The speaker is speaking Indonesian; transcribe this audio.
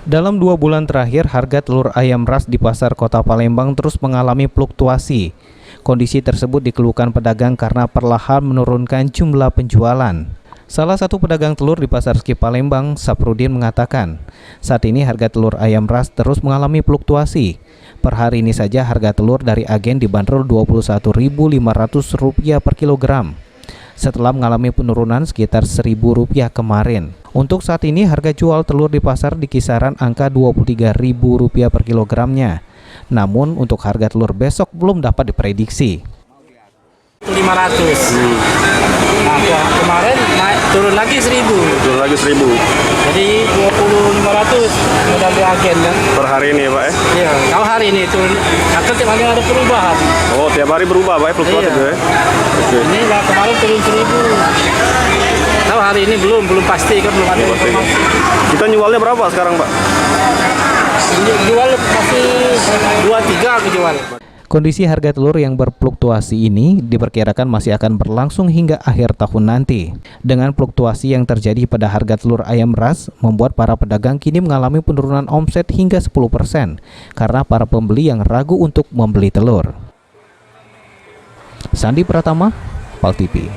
Dalam 2 bulan terakhir, harga telur ayam ras di pasar kota Palembang terus mengalami fluktuasi. Kondisi tersebut dikeluhkan pedagang karena perlahan menurunkan jumlah penjualan. Salah satu pedagang telur di pasar Skip Palembang, Saprudin, mengatakan, saat ini harga telur ayam ras terus mengalami fluktuasi. Per hari ini saja harga telur dari agen dibanderol Rp21.500 per kilogram, setelah mengalami penurunan sekitar Rp1.000 kemarin. Untuk saat ini harga jual telur di pasar di kisaran angka Rp23.000 per kilogramnya. Namun untuk harga telur besok belum dapat diprediksi. 500. Nah, kemarin naik turun lagi 1.000. Turun lagi 1.000. Jadi 20.500 modal di agen kan. Per hari ini ya Pak ya? Iya, kalau hari ini turun. Akan tiap hari ada perubahan. Oh, tiap hari berubah Pak ya, fluktuatif Iya. ya? Oke. Ini lah kemarin turun 1.000. Tahu hari ini belum pasti kan, belum ada informasi. Kita jualnya berapa sekarang Pak? Jual masih 23 aku jual. Kondisi harga telur yang berfluktuasi ini diperkirakan masih akan berlangsung hingga akhir tahun nanti. Dengan fluktuasi yang terjadi pada harga telur ayam ras, membuat para pedagang kini mengalami penurunan omset hingga 10% karena para pembeli yang ragu untuk membeli telur. Sandi Pratama, PAL TV.